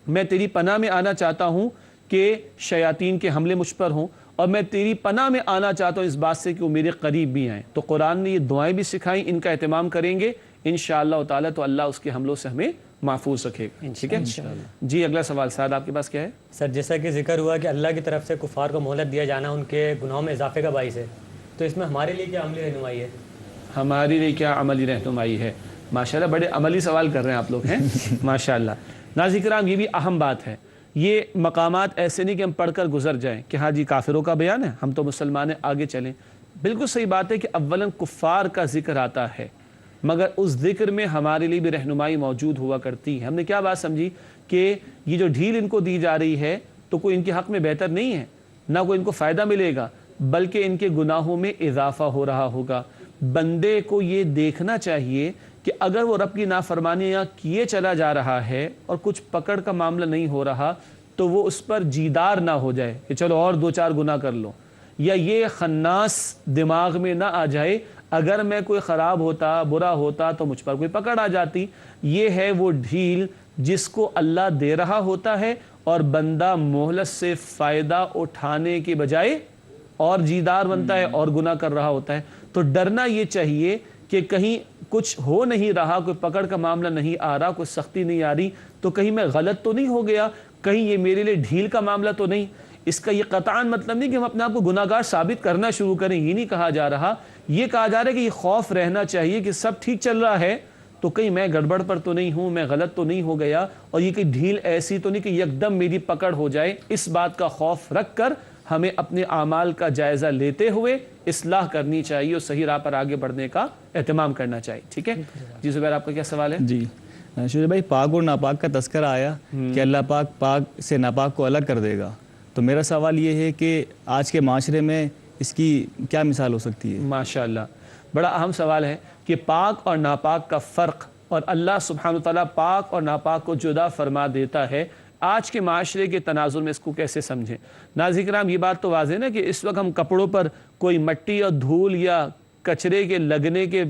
میں تیری پناہ میں آنا چاہتا ہوں کہ شیاطین کے حملے مجھ پر ہوں، اور میں تیری پناہ میں آنا چاہتا ہوں اس بات سے کہ وہ میرے قریب بھی آئیں۔ تو قرآن نے یہ دعائیں بھی سکھائیں، ان کا اہتمام کریں گے انشاءاللہ تعالی تو اللہ اس کے حملوں سے ہمیں محفوظ رکھے گا، ٹھیک ہے؟ جی اگلا سوال سعد آپ کے پاس کیا ہے؟ سر جیسا کہ ذکر ہوا کہ اللہ کی طرف سے کفار کو مہلت دیا جانا ان کے گناہوں میں اضافے کا باعث ہے، تو اس میں ہمارے لیے کیا عملی رہنمائی ہے؟ ہمارے لیے کیا عملی رہنمائی ہے؟ ماشاءاللہ بڑے عملی سوال کر رہے ہیں آپ لوگ ہیں ماشاءاللہ۔ ناظرین کرام یہ بھی اہم بات ہے، یہ مقامات ایسے نہیں کہ ہم پڑھ کر گزر جائیں کہ ہاں جی کافروں کا بیان ہے ہم تو مسلمان ہیں آگے چلیں۔ بالکل صحیح بات ہے کہ اولاً کفار کا ذکر آتا ہے، مگر اس ذکر میں ہمارے لیے بھی رہنمائی موجود ہوا کرتی ہے۔ ہم نے کیا بات سمجھی کہ یہ جو ڈھیل ان کو دی جا رہی ہے تو کوئی ان کے حق میں بہتر نہیں ہے، نہ کوئی ان کو فائدہ ملے گا، بلکہ ان کے گناہوں میں اضافہ ہو رہا ہوگا۔ بندے کو یہ دیکھنا چاہیے کہ اگر وہ رب کی نافرمانیاں کیے چلا جا رہا ہے اور کچھ پکڑ کا معاملہ نہیں ہو رہا تو وہ اس پر جیدار نہ ہو جائے کہ چلو اور دو چار گناہ کر لو، یا یہ خناس دماغ میں نہ آ جائے اگر میں کوئی خراب ہوتا برا ہوتا تو مجھ پر کوئی پکڑ آ جاتی۔ یہ ہے وہ ڈھیل جس کو اللہ دے رہا ہوتا ہے اور بندہ مہلت سے فائدہ اٹھانے کے بجائے اور جیدار بنتا ہے اور گناہ کر رہا ہوتا ہے۔ تو ڈرنا یہ چاہیے کہ کہیں کچھ ہو نہیں رہا، کوئی پکڑ کا معاملہ نہیں آ رہا، کوئی سختی نہیں آ رہی تو کہیں میں غلط تو نہیں ہو گیا، کہیں یہ میرے لیے ڈھیل کا معاملہ تو نہیں۔ اس کا یہ قطعاً مطلب نہیں کہ ہم اپنے آپ کو گناہ گار ثابت کرنا شروع کریں، یہ نہیں کہا جا رہا۔ یہ کہا جا رہا ہے کہ یہ خوف رہنا چاہیے کہ سب ٹھیک چل رہا ہے تو کہیں میں گڑبڑ پر تو نہیں ہوں، میں غلط تو نہیں ہو گیا، اور یہ کہ ڈھیل ایسی تو نہیں کہ یکدم میری پکڑ ہو جائے۔ اس بات کا خوف رکھ کر ہمیں اپنے اعمال کا جائزہ لیتے ہوئے اصلاح کرنی چاہیے اور صحیح راہ پر آگے بڑھنے کا اہتمام کرنا چاہیے، ٹھیک ہے؟ جی زبیر آپ کا کیا سوال ہے؟ جی شوری بھائی، پاک اور ناپاک کا تذکرہ آیا کہ اللہ پاک پاک سے ناپاک کو الگ کر دے گا، تو میرا سوال یہ ہے کہ آج کے معاشرے میں اس کی کیا مثال ہو سکتی ہے؟ ماشاءاللہ بڑا اہم سوال ہے کہ پاک اور ناپاک کا فرق، اور اللہ سبحانہ وتعالیٰ پاک اور ناپاک کو جدا فرما دیتا ہے۔ آج کے معاشرے کے تناظر میں اس کو کیسے سمجھیں؟ ناظرین کرام یہ بات تو واضح ہے نا کہ اس وقت ہم کپڑوں پر کوئی مٹی اور دھول یا کچرے کے لگنے کے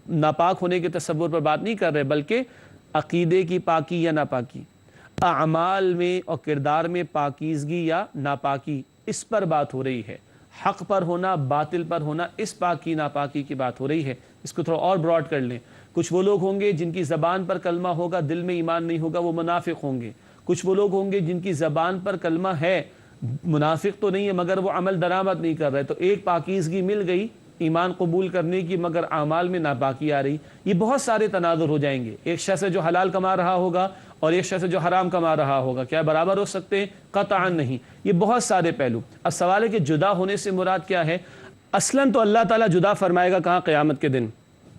ناپاک ہونے کے تصور پر بات نہیں کر رہے، بلکہ عقیدے کی پاکی یا ناپاکی، اعمال میں اور کردار میں پاکیزگی یا ناپاکی، اس پر بات ہو رہی ہے۔ حق پر ہونا باطل پر ہونا، اس پاکی ناپاکی کی بات ہو رہی ہے۔ اس کو تھوڑا اور براڈ کر لیں، کچھ وہ لوگ ہوں گے جن کی زبان پر کلمہ ہوگا دل میں ایمان نہیں ہوگا، وہ منافق ہوں گے۔ کچھ وہ لوگ ہوں گے جن کی زبان پر کلمہ ہے، منافق تو نہیں ہے مگر وہ عمل درآمد نہیں کر رہے، تو ایک پاکیزگی مل گئی ایمان قبول کرنے کی مگر اعمال میں ناپاکی آ رہی. یہ بہت سارے تناظر ہو جائیں گے. ایک شخص جو حلال کما رہا ہوگا اور ایک شخص جو حرام کما رہا ہوگا, کیا برابر ہو سکتے ہیں؟ قطعاً نہیں. یہ بہت سارے پہلو. اب سوال ہے کہ جدا ہونے سے مراد کیا ہے؟ اصلاً تو اللہ تعالیٰ جدا فرمائے گا کہاں؟ قیامت کے دن.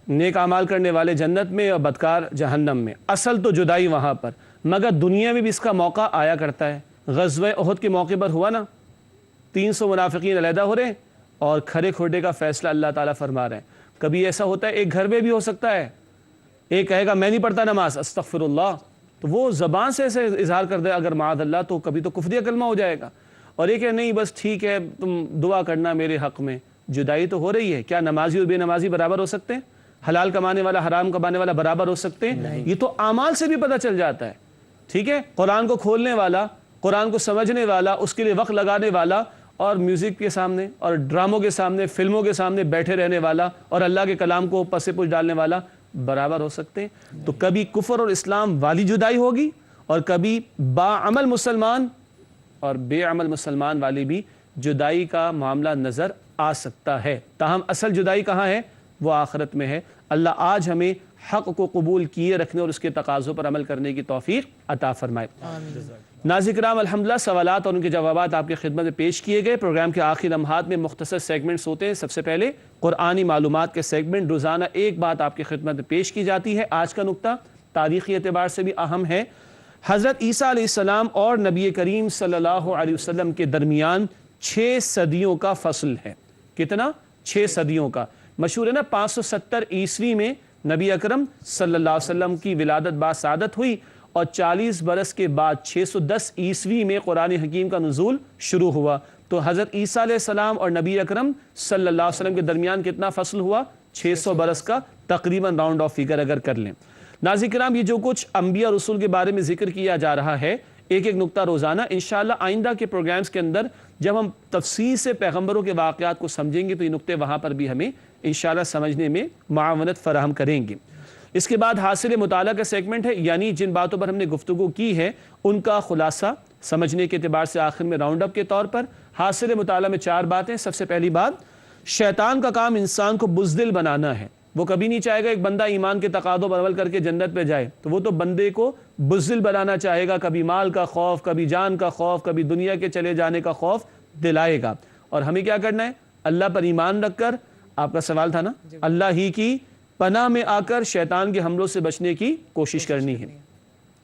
نیک اعمال کرنے والے جنت میں اور بدکار جہنم میں. اصل تو جدائی وہاں پر, مگر دنیا میں بھی اس کا موقع آیا کرتا ہے. غزوہ احد کے موقع پر ہوا نا, 300 منافقین علیحدہ ہو رہے ہیں اور کھڑے کھوٹے کا فیصلہ اللہ تعالیٰ فرما رہے ہیں. کبھی ایسا ہوتا ہے ایک گھر میں بھی ہو سکتا ہے, ایک کہے گا میں نہیں پڑھتا نماز, استغفر اللہ, تو وہ زبان سے ایسے اظہار کر دے اگر معاذ اللہ, تو کبھی تو کفریہ کلمہ ہو جائے گا. اور ایک ہے نہیں بس ٹھیک ہے تم دعا کرنا میرے حق میں. جدائی تو ہو رہی ہے. کیا نمازی اور بے نمازی برابر ہو سکتے ہیں؟ حلال کمانے والا حرام کمانے والا برابر ہو سکتے ہیں؟ یہ تو اعمال سے بھی پتہ چل جاتا ہے. ٹھیک ہے, قرآن کو کھولنے والا, قرآن کو سمجھنے والا, اس کے لیے وقت لگانے والا, اور میوزک کے سامنے اور ڈراموں کے سامنے, فلموں کے سامنے بیٹھے رہنے والا اور اللہ کے کلام کو پس پش ڈالنے والا برابر ہو سکتے ہیں؟ تو کبھی کفر اور اسلام والی جدائی ہوگی اور کبھی باعمل مسلمان اور بے عمل مسلمان والی بھی جدائی کا معاملہ نظر آ سکتا ہے. تاہم اصل جدائی کہاں ہے؟ وہ آخرت میں ہے. اللہ آج ہمیں حق کو قبول کیے رکھنے اور اس کے تقاضوں پر عمل کرنے کی توفیق عطا فرمائے. ناظرین کرام, الحمدللہ سوالات اور ان کے جوابات آپ کی خدمت میں پیش کیے گئے. پروگرام کے آخری لمحات میں مختصر سیگمنٹس ہوتے ہیں. سب سے پہلے قرآنی معلومات کے سیگمنٹ. روزانہ ایک بات آپ کی خدمت میں پیش کی جاتی ہے. آج کا نقطہ تاریخی اعتبار سے بھی اہم ہے. حضرت عیسیٰ علیہ السلام اور نبی کریم صلی اللہ علیہ وسلم کے درمیان 6 صدیوں کا فصل ہے. کتنا؟ 6 صدیوں کا. مشہور ہے نا, 570 عیسوی میں نبی اکرم صلی اللہ علیہ وسلم کی ولادت با سعادت ہوئی اور 40 برس کے بعد 610 عیسوی میں قرآن حکیم کا نزول شروع ہوا. تو حضرت عیسیٰ علیہ السلام اور نبی اکرم صلی اللہ علیہ وسلم کے درمیان کتنا فصل ہوا؟ 600 برس کا تقریباً راؤنڈ آف فگر اگر کر لیں. ناظرین کرام, یہ جو کچھ انبیاء رسول کے بارے میں ذکر کیا جا رہا ہے, ایک ایک نقطہ روزانہ, انشاءاللہ آئندہ کے پروگرامز کے اندر جب ہم تفصیل سے پیغمبروں کے واقعات کو سمجھیں گے تو یہ نقطے وہاں پر بھی ہمیں انشاءاللہ سمجھنے میں معاونت فراہم کریں گے. اس کے بعد حاصل مطالعہ کا سیگمنٹ ہے, یعنی جن باتوں پر ہم نے گفتگو کی ہے ان کا خلاصہ سمجھنے کے اعتبار سے آخر میں راؤنڈ اپ کے طور پر. حاصل مطالعہ میں 4 باتیں. سب سے پہلی بات, شیطان کا کام انسان کو بزدل بنانا ہے. وہ کبھی نہیں چاہے گا ایک بندہ ایمان کے تقاضوں پر عمل کر کے جنت پہ جائے, تو وہ تو بندے کو بزدل بنانا چاہے گا. کبھی مال کا خوف, کبھی جان کا خوف, کبھی دنیا کے چلے جانے کا خوف دلائے گا. اور ہمیں کیا کرنا ہے؟ اللہ پر ایمان رکھ کر, آپ کا سوال تھا نا, اللہ ہی کی پناہ میں آ کر شیطان کے حملوں سے بچنے کی کوشش کرنی ہے.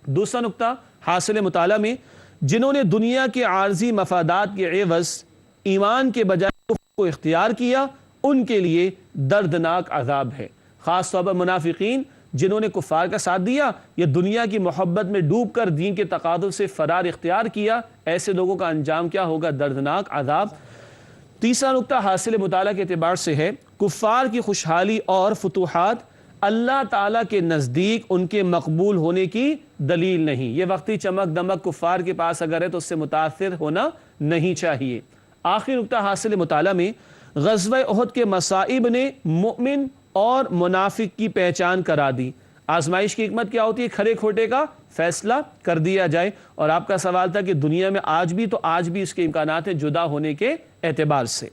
دوسرا نقطہ حاصل مطالعہ میں, جنہوں نے دنیا کے عارضی مفادات کے عوض ایمان کے بجائے کفر کو اختیار کیا, ان کے لیے دردناک عذاب ہے. خاص طور پر منافقین جنہوں نے کفار کا ساتھ دیا یا دنیا کی محبت میں ڈوب کر دین کے تقاضوں سے فرار اختیار کیا, ایسے لوگوں کا انجام کیا ہوگا؟ دردناک عذاب. تیسرا نقطہ حاصل مطالعہ کے اعتبار سے ہے, کفار کی خوشحالی اور فتوحات اللہ تعالیٰ کے نزدیک ان کے مقبول ہونے کی دلیل نہیں. یہ وقتی چمک دمک کفار کے پاس اگر ہے تو اس سے متاثر ہونا نہیں چاہیے. آخری نقطہ حاصل مطالعہ میں, غزوہ احد کے مصائب نے مومن اور منافق کی پہچان کرا دی. آزمائش کی حکمت کیا ہوتی ہے؟ کھڑے کھوٹے کا فیصلہ کر دیا جائے. اور آپ کا سوال تھا کہ دنیا میں آج بھی اس کے امکانات ہیں جدا ہونے کے اعتبار سے.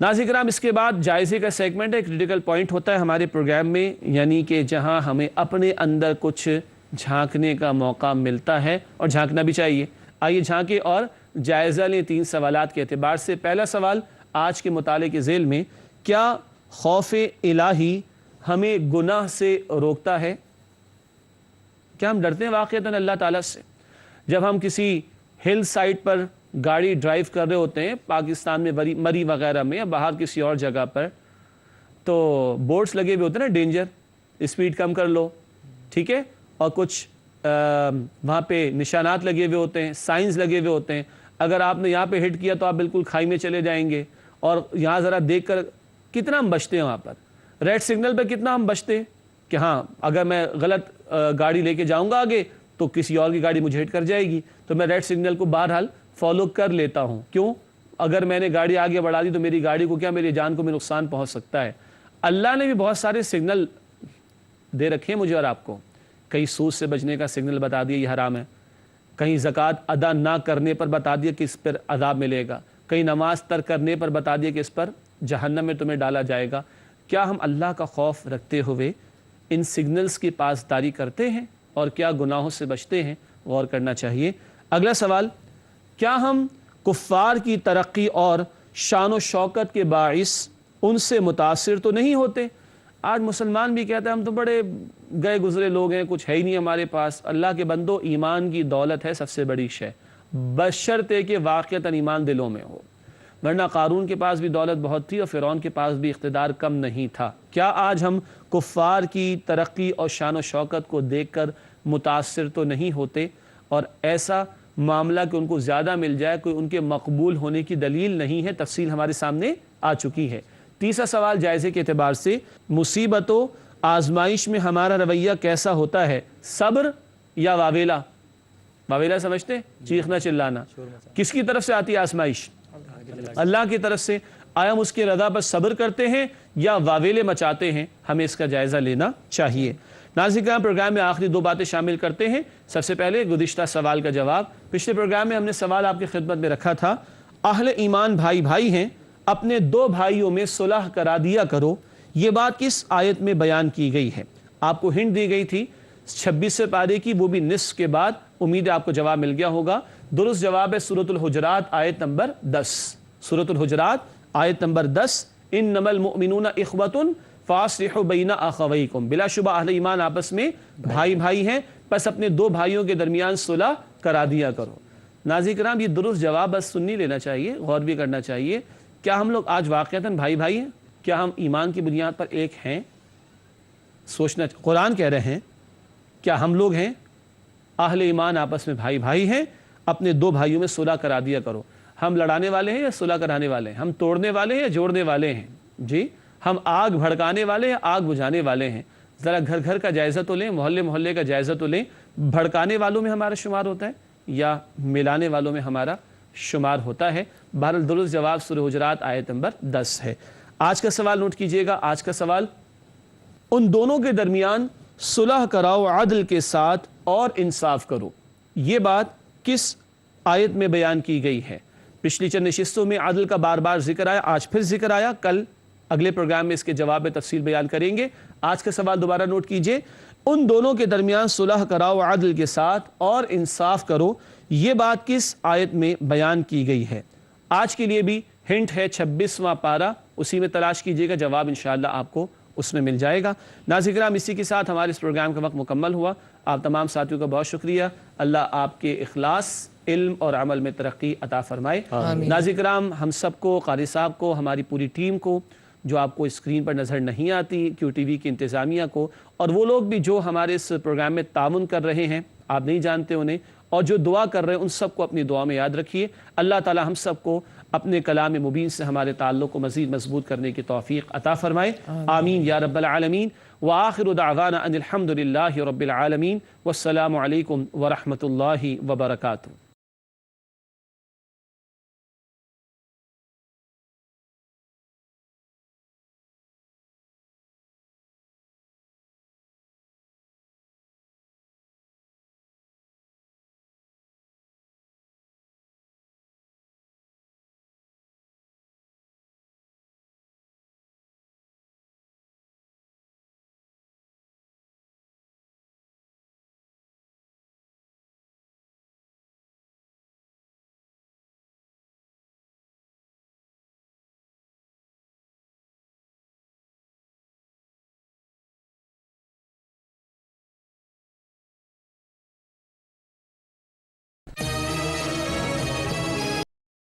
ناظرین کرام, اس کے بعد جائزے کا سیگمنٹ ہے. کریٹیکل پوائنٹ ہوتا ہے ہمارے پروگرام میں, یعنی کہ جہاں ہمیں اپنے اندر کچھ جھانکنے کا موقع ملتا ہے اور جھانکنا بھی چاہیے. آئیے جھانکیں اور جائزہ لیں 3 سوالات کے اعتبار سے. پہلا سوال آج کے مطالعے کے ذیل میں, کیا خوف الہی ہمیں گناہ سے روکتا ہے؟ کیا ہم ڈرتے ہیں واقعتاً اللہ تعالیٰ سے؟ جب ہم کسی ہل سائٹ پر گاڑی ڈرائیو کر رہے ہوتے ہیں, پاکستان میں مری وغیرہ میں یا باہر کسی اور جگہ پر, تو بورڈز لگے ہوئے ہوتے ہیں نا, ڈینجر, اسپیڈ کم کر لو, ٹھیک ہے, اور کچھ وہاں پہ نشانات لگے ہوئے ہوتے ہیں, سائنز لگے ہوئے ہوتے ہیں. اگر آپ نے یہاں پہ ہٹ کیا تو آپ بالکل کھائی میں چلے جائیں گے. اور یہاں ذرا دیکھ کر کتنا ہم بچتے ہیں, وہاں پر ریڈ سگنل پہ کتنا ہم بچتے ہیں کہ ہاں اگر میں غلط گاڑی لے کے جاؤں گا آگے تو کسی اور کی گاڑی مجھے ہٹ کر جائے گی, تو میں ریڈ سگنل کو بہرحال فالو کر لیتا ہوں. کیوں؟ اگر میں نے گاڑی آگے بڑھا دی تو میری گاڑی کو کیا, میری جان کو بھی نقصان پہنچ سکتا ہے. اللہ نے بھی بہت سارے سگنل دے رکھے ہیں مجھے اور آپ کو. کہیں سود سے بچنے کا سگنل بتا دیا یہ حرام ہے, کہیں زکوٰۃ ادا نہ کرنے پر بتا دیا کہ اس پر عذاب ملے گا, کہیں نماز ترک کرنے پر بتا دیا کہ اس پر جہنم میں تمہیں ڈالا جائے گا۔ کیا ہم اللہ کا خوف رکھتے ہوئے ان سگنلز کی پاسداری کرتے ہیں اور کیا گناہوں سے بچتے ہیں؟ غور کرنا چاہیے۔ اگلا سوال، کیا ہم کفار کی ترقی اور شان و شوکت کے باعث ان سے متاثر تو نہیں ہوتے؟ آج مسلمان بھی کہتا ہے ہم تو بڑے گئے گزرے لوگ ہیں، کچھ ہے ہی نہیں ہمارے پاس۔ اللہ کے بندو، ایمان کی دولت ہے سب سے بڑی شے، بشرطے کہ واقعتاً ایمان دلوں میں ہو، ورنہ قارون کے پاس بھی دولت بہت تھی اور فرعون کے پاس بھی اقتدار کم نہیں تھا۔ کیا آج ہم کفار کی ترقی اور شان و شوکت کو دیکھ کر متاثر تو نہیں ہوتے؟ اور ایسا معاملہ کہ ان کو زیادہ مل جائے کوئی ان کے مقبول ہونے کی دلیل نہیں ہے، تفصیل ہمارے سامنے آ چکی ہے۔ تیسرا سوال جائزے کے اعتبار سے، مصیبت و آزمائش میں ہمارا رویہ کیسا ہوتا ہے؟ صبر یا واویلا؟ واویلا سمجھتے؟ چیخنا چلانا۔ کس کی طرف سے آتی ہے آزمائش؟ اللہ کی طرف سے۔ آیا ہم اس کی رضا پر صبر کرتے ہیں یا واویلے مچاتے ہیں؟ ہمیں اس کا جائزہ لینا چاہیے۔ ناظرین کرام، پروگرام میں آخری دو باتیں شامل کرتے ہیں۔ سب سے پہلے گزشتہ سوال کا جواب۔ پچھلے پروگرام میں ہم نے سوال آپ کی خدمت میں رکھا تھا، اہل ایمان بھائی بھائی ہیں، اپنے دو بھائیوں میں صلح کرا دیا کرو، یہ بات کس آیت میں بیان کی گئی ہے؟ آپ کو ہنٹ دی گئی تھی 26 پارے کی، وہ بھی نصف کے بعد۔ امید ہے آپ کو جواب مل گیا ہوگا۔ درست جواب ہے سورۃ الحجرات آیت نمبر 10۔ سورۃ الحجرات آیت نمبر 10، انما المؤمنون اخوۃ فاصلحوا بین اخویکم۔ بلا شبہ اہل ایمان آپس میں بھائی بھائی ہیں، پس اپنے دو بھائیوں کے درمیان صلح کرا دیا کرو۔ ناظرین کرام، یہ درست جواب بس سن نہیں لینا چاہیے، غور بھی کرنا چاہیے۔ کیا ہم لوگ آج واقعتاً بھائی بھائی ہیں؟ کیا ہم ایمان کی بنیاد پر ایک ہیں؟ سوچنا، قرآن کہہ رہے ہیں کیا ہم لوگ ہیں اہل ایمان آپس میں بھائی بھائی ہیں، اپنے دو بھائیوں میں صلح کرا دیا کرو۔ ہم لڑانے والے ہیں یا صلح کرانے والے ہیں؟ ہم توڑنے والے ہیں یا جوڑنے والے ہیں؟ جی، ہم آگ بھڑکانے والے ہیں یا آگ بجھانے والے ہیں؟ ذرا گھر گھر کا جائزہ تو لیں، محلے محلے کا جائزہ تو لیں۔ بھڑکانے والوں میں ہمارا شمار ہوتا ہے یا ملانے والوں میں ہمارا شمار ہوتا ہے؟ بہرحال درست جواب سورہ حجرات آیت نمبر 10 ہے۔ آج کا سوال نوٹ کیجئے گا۔ آج کا سوال، ان دونوں کے درمیان صلح کراؤ عدل کے ساتھ اور انصاف کرو، یہ بات کس آیت میں بیان کی گئی ہے؟ پچھلی چند نشستوں میں عدل کا بار بار ذکر آیا، آج پھر ذکر آیا، کل اگلے پروگرام میں اس کے جواب میں تفصیل بیان کریں گے۔ آج کا سوال دوبارہ نوٹ کیجئے، ان دونوں کے درمیان صلح کراؤ عدل کے ساتھ اور انصاف کرو، یہ بات کس آیت میں بیان کی گئی ہے؟ آج کے لیے بھی ہنٹ ہے 26واں پارہ، اسی میں تلاش کیجئے گا، جواب انشاءاللہ آپ کو اس میں مل جائے گا۔ ناظرین کرام، اسی کے ساتھ ہمارے اس پروگرام کا وقت مکمل ہوا۔ آپ تمام ساتھیوں کا بہت شکریہ۔ اللہ آپ کے اخلاص، علم اور عمل میں ترقی عطا فرمائے۔ ناظرین کرام، ہم سب کو، قاری صاحب کو، ہماری پوری ٹیم کو جو آپ کو اسکرین پر نظر نہیں آتی، کیو ٹی وی کی انتظامیہ کو، اور وہ لوگ بھی جو ہمارے اس پروگرام میں تعاون کر رہے ہیں، آپ نہیں جانتے انہیں، اور جو دعا کر رہے ہیں، ان سب کو اپنی دعا میں یاد رکھیے۔ اللہ تعالی ہم سب کو اپنے کلام مبین سے ہمارے تعلق کو مزید مضبوط کرنے کی توفیق عطا فرمائے۔ آمین یا رب العالمین۔ وآخر دعوانا ان الحمد للہ رب العالمین، والسلام علیکم ورحمۃ اللہ وبرکاتہ۔